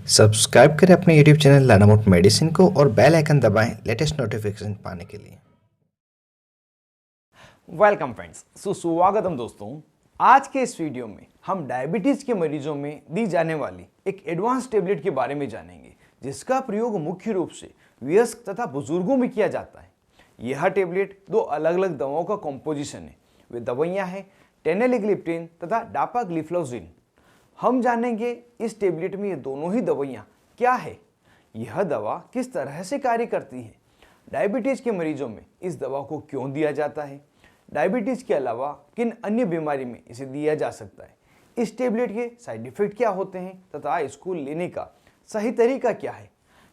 Subscribe करें अपने YouTube channel लानामोट medicine को और बेल आइकन दबाएं लेटेस्ट नोटिफिकेशन पाने के लिए। वेलकम फ्रेंड्स, सुस्वागतम दोस्तों। आज के इस वीडियो में हम डायबिटीज के मरीजों में दी जाने वाली एक एडवांस टेबलेट के बारे में जानेंगे, जिसका प्रयोग मुख्य रूप से वयस्क तथा बुजुर्गों में किया जाता है। यह टेबलेट दो अलग अलग दवाओं का कॉम्पोजिशन है। वे दवाइयां हैं टेनेलिग्लिप्टिन तथा डापाग्लिफ्लोजिन। हम जानेंगे इस टेबलेट में ये दोनों ही दवाइयां क्या है, यह दवा किस तरह से कार्य करती है, डायबिटीज के मरीजों में इस दवा को क्यों दिया जाता है, डायबिटीज के अलावा किन अन्य बीमारी में इसे दिया जा सकता है, इस टेबलेट के साइड इफेक्ट क्या होते हैं तथा इसको लेने का सही तरीका क्या है।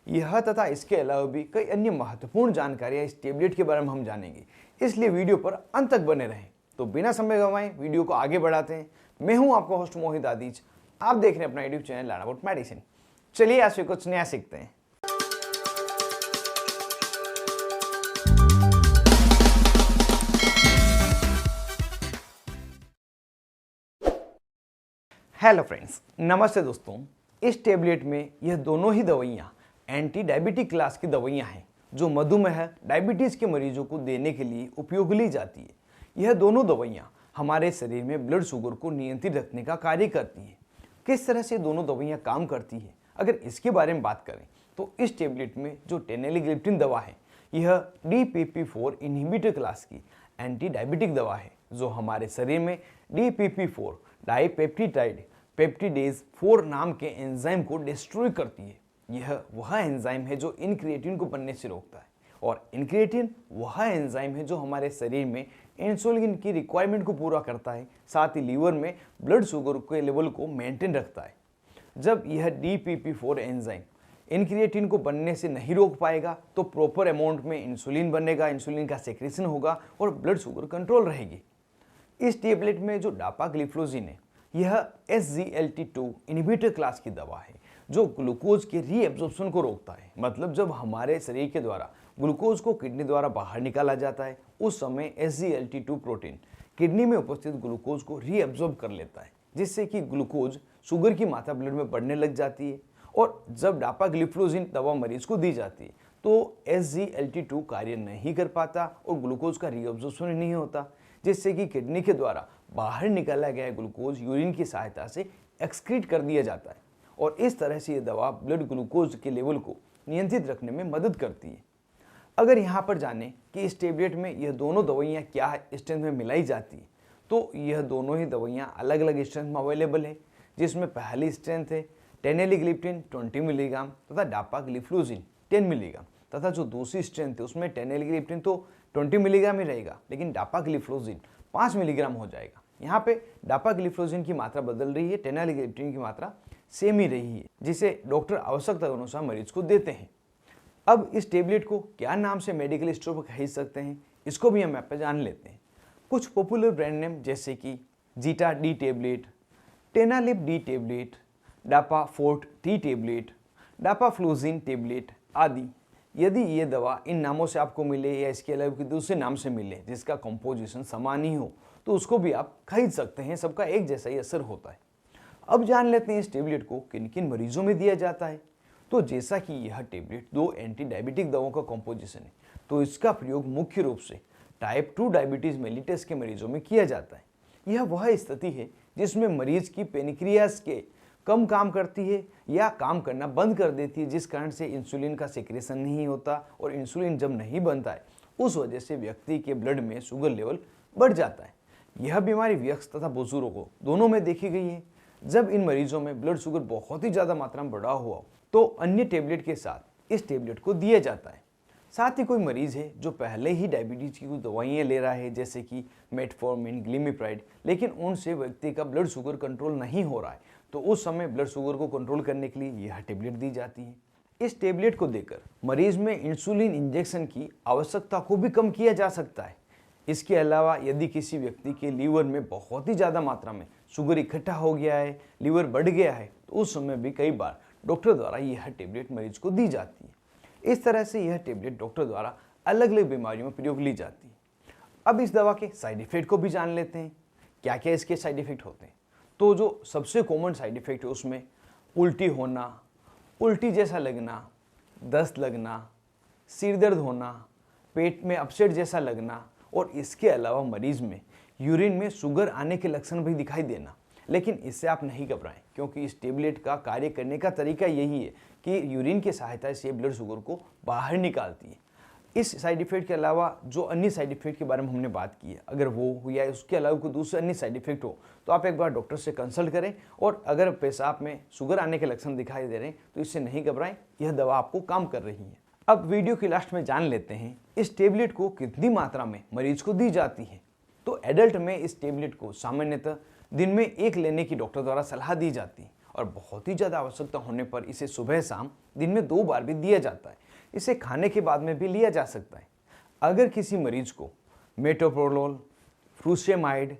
यह तथा इसके अलावा भी कई अन्य महत्वपूर्ण जानकारियां इस टेबलेट के बारे में हम जानेंगे, इसलिए वीडियो पर अंत तक बने रहें। तो बिना समय गंवाए वीडियो को आगे बढ़ाते हैं। मैं हूं आपका होस्ट मोहित आदिज, आप देख रहे हैं अपना यूट्यूब चैनल लानामोट मेडिसिन। चलिए आज से कुछ नया सीखते हैं। हेलो फ्रेंड्स, नमस्ते दोस्तों। इस टेबलेट में यह दोनों ही दवाइयाँ एंटी डायबिटिक क्लास की दवाइयाँ हैं, जो मधुमेह डायबिटीज़ के मरीजों को देने के लिए उपयोग ली जाती है। यह दोनों दवाइयाँ हमारे शरीर में ब्लड शुगर को नियंत्रित रखने का कार्य करती हैं। किस तरह से दोनों दवाइयाँ काम करती है, अगर इसके बारे में बात करें तो इस टेबलेट में जो टेनेलिग्लिप्टिन दवा है, यह DPP4 इनहिबिटर क्लास की एंटी डायबिटिक दवा है, जो हमारे शरीर में DPP4 डाइपेप्टिडाइड पेप्टिडेज 4 नाम के एंजाइम को डिस्ट्रॉय करती है। यह वह एंजाइम है जो इनक्रिएटिन को बनने से रोकता है, और इनक्रिएटिन वह एंजाइम है जो हमारे शरीर में इंसुलिन की रिक्वायरमेंट को पूरा करता है, साथ ही लीवर में ब्लड शुगर के लेवल को मेंटेन रखता है। जब यह DPP4 एंजाइम इनक्रिएटिन को बनने से नहीं रोक पाएगा तो प्रॉपर अमाउंट में इंसुलिन बनेगा, इंसुलिन का सेक्रेशन होगा और ब्लड शुगर कंट्रोल रहेगी। इस टेबलेट में जो डापाग्लिफ्लोजिन है, यह SGLT2 इनहिबिटर क्लास की दवा है, जो ग्लूकोज के रीएब्जॉर्प्शन को रोकता है। मतलब जब हमारे शरीर के द्वारा ग्लूकोज को किडनी द्वारा बाहर निकाला जाता है, उस समय SGLT2 प्रोटीन किडनी में उपस्थित ग्लूकोज को रीएब्जॉर्ब कर लेता है, जिससे कि ग्लूकोज शुगर की मात्रा ब्लड में बढ़ने लग जाती है। और जब डापाग्लिफ्लोजिन दवा मरीज को दी जाती है तो SGLT2 कार्य नहीं कर पाता और ग्लूकोज का रीएब्जॉर्प्शन नहीं होता, जिससे कि किडनी के द्वारा बाहर निकाला गया ग्लूकोज यूरिन की सहायता से एक्सक्रीट कर दिया जाता है, और इस तरह से यह दवा ब्लड ग्लूकोज के लेवल को नियंत्रित रखने में मदद करती है। अगर यहाँ पर जाने कि इस टेबलेट में यह दोनों दवाइयाँ क्या स्ट्रेंथ में मिलाई जाती है, तो यह दोनों ही दवाइयाँ अलग अलग स्ट्रेंथ में अवेलेबल है, जिसमें पहली स्ट्रेंथ है टेनेलिग्लिप्टिन 20 मिलीग्राम तथा डापाग्लिफ्लोजिन 10 मिलीग्राम, तथा जो दूसरी स्ट्रेंथ है उसमें टेनेलिग्लिप्टिन तो 20 मिलीग्राम ही रहेगा, लेकिन डापाग्लिफ्लोजिन 5 मिलीग्राम हो जाएगा। यहाँ पे डापाग्लिफ्लोजिन की मात्रा बदल रही है, टेनेलिग्लिप्टिन की मात्रा सेम ही रही है, जिसे डॉक्टर आवश्यकता के अनुसार मरीज को देते हैं। अब इस टेबलेट को क्या नाम से मेडिकल स्टोर पर खरीद सकते हैं, इसको भी हम यहाँ पे जान लेते हैं। कुछ पॉपुलर ब्रांड नेम जैसे कि Zita D tablet, Tenalip D tablet, Dapa Forte T tablet, dapagliflozin tablet आदि। यदि ये दवा इन नामों से आपको मिले या इसके अलावा किसी दूसरे नाम से मिले जिसका कंपोजिशन समान ही हो, तो उसको भी आप खरीद सकते हैं। सबका एक जैसा ही असर होता है। अब जान लेते हैं इस टेबलेट को किन किन मरीजों में दिया जाता है। तो जैसा कि यह टेबलेट दो एंटी डायबिटिक दवाओं का कंपोजिशन है, तो इसका प्रयोग मुख्य रूप से टाइप 2 डायबिटीज मेलिटस के मरीजों में किया जाता है। यह वह स्थिति है जिसमें मरीज की पेनक्रियास के कम काम करती है या काम करना बंद कर देती है, जिस कारण से इंसुलिन का सेक्रेशन नहीं होता, और इंसुलिन जब नहीं बनता है उस वजह से व्यक्ति के ब्लड में शुगर लेवल बढ़ जाता है। यह बीमारी वयस्क तथा बुजुर्गों दोनों में देखी गई है। जब इन मरीजों में ब्लड शुगर बहुत ही ज़्यादा मात्रा में बढ़ा हुआ हो, तो अन्य टेबलेट के साथ इस टेबलेट को दिया जाता है। साथ ही कोई मरीज है जो पहले ही डायबिटीज की कुछ दवाइयाँ ले रहा है, जैसे कि मेटफॉर्मिन, ग्लिमिप्राइड, लेकिन उनसे व्यक्ति का ब्लड शुगर कंट्रोल नहीं हो रहा है, तो उस समय ब्लड शुगर को कंट्रोल करने के लिए यह टेबलेट दी जाती है। इस टेबलेट को देकर मरीज में इंसुलिन इंजेक्शन की आवश्यकता को भी कम किया जा सकता है। इसके अलावा यदि किसी व्यक्ति के लीवर में बहुत ही ज़्यादा मात्रा में शुगर इकट्ठा हो गया है, लीवर बढ़ गया है, तो उस समय भी कई बार डॉक्टर द्वारा यह टेबलेट मरीज को दी जाती है। इस तरह से यह टेबलेट डॉक्टर द्वारा अलग अलग बीमारियों में प्रयोग ली जाती है। अब इस दवा के साइड इफेक्ट को भी जान लेते हैं। क्या क्या इसके साइड इफेक्ट होते हैं। तो जो सबसे कॉमन साइड इफेक्ट है उसमें उल्टी होना, उल्टी जैसा लगना, दस्त लगना, सिर दर्द होना, पेट में अपसेट जैसा लगना और इसके अलावा मरीज में यूरिन में शुगर आने के लक्षण भी दिखाई देना। लेकिन इससे आप नहीं घबराएं, क्योंकि इस टेबलेट का कार्य करने का तरीका यही है कि यूरिन की सहायता से ब्लड शुगर को बाहर निकालती है। इस साइड इफेक्ट के अलावा जो अन्य साइड इफेक्ट के बारे में हमने बात की है, अगर वो हो या उसके अलावा कोई दूसरे अन्य साइड इफेक्ट हो तो आप एक बार डॉक्टर से कंसल्ट करें। और अगर पेशाब में शुगर आने के लक्षण दिखाई दे रहे हैं तो इससे नहीं घबराएं, यह दवा आपको काम कर रही है। अब वीडियो के लास्ट में जान लेते हैं इस टेबलेट को कितनी मात्रा में मरीज को दी जाती है। तो एडल्ट में इस टेबलेट को सामान्यतः दिन में 1 लेने की डॉक्टर द्वारा सलाह दी जाती है और बहुत ही ज़्यादा आवश्यकता होने पर इसे सुबह शाम दिन में 2 बार भी दिया जाता है। इसे खाने के बाद में भी लिया जा सकता है। अगर किसी मरीज को मेटोप्रोलोल, फ्रूसेमाइड,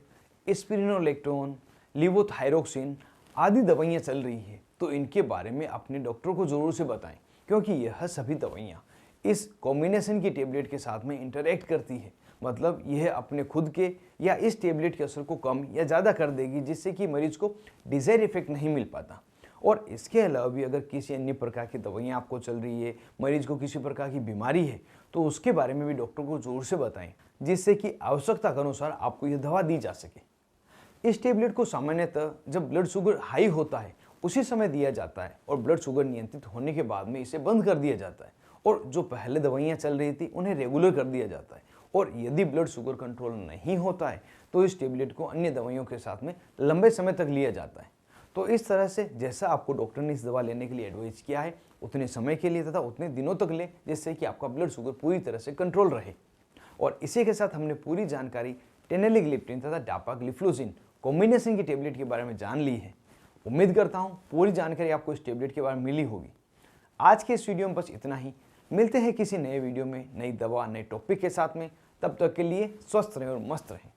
स्पिरिनोलेक्टोन, लिवोथायरोक्सिन आदि दवाइयाँ चल रही है तो इनके बारे में अपने डॉक्टर को ज़रूर से बताएं, क्योंकि यह सभी दवाइयाँ इस कॉम्बिनेशन की टेबलेट के साथ में इंटरैक्ट करती है। मतलब यह अपने खुद के या इस टेबलेट के असर को कम या ज़्यादा कर देगी, जिससे कि मरीज को डिज़ायर इफेक्ट नहीं मिल पाता। और इसके अलावा भी अगर किसी अन्य प्रकार की दवाइयाँ आपको चल रही है, मरीज को किसी प्रकार की बीमारी है, तो उसके बारे में भी डॉक्टर को ज़रूर से बताएं, जिससे कि आवश्यकता के अनुसार आपको यह दवा दी जा सके। इस टेबलेट को सामान्यतः जब ब्लड शुगर हाई होता है उसी समय दिया जाता है और ब्लड शुगर नियंत्रित होने के बाद में इसे बंद कर दिया जाता है। और जो पहले दवाइयाँ चल रही थी उन्हें रेगुलर कर दिया जाता है। और यदि ब्लड शुगर कंट्रोल नहीं होता है तो इस टेबलेट को अन्य दवाइयों के साथ में लंबे समय तक लिया जाता है। तो इस तरह से जैसा आपको डॉक्टर ने इस दवा लेने के लिए एडवाइस किया है उतने समय के लिए तथा उतने दिनों तक लें, जिससे कि आपका ब्लड शुगर पूरी तरह से कंट्रोल रहे। और इसी के साथ हमने पूरी जानकारी टेनेलिग्लिप्टिन तथा डापाग्लिफ्लोजिन कॉम्बिनेशन की टेबलेट के बारे में जान ली है। उम्मीद करता हूँ पूरी जानकारी आपको इस टेबलेट के बारे में मिली होगी। आज के इस वीडियो में बस इतना ही। मिलते हैं किसी नए वीडियो में नई दवा नए टॉपिक के साथ में। तब तक के लिए स्वस्थ रहें और मस्त रहें।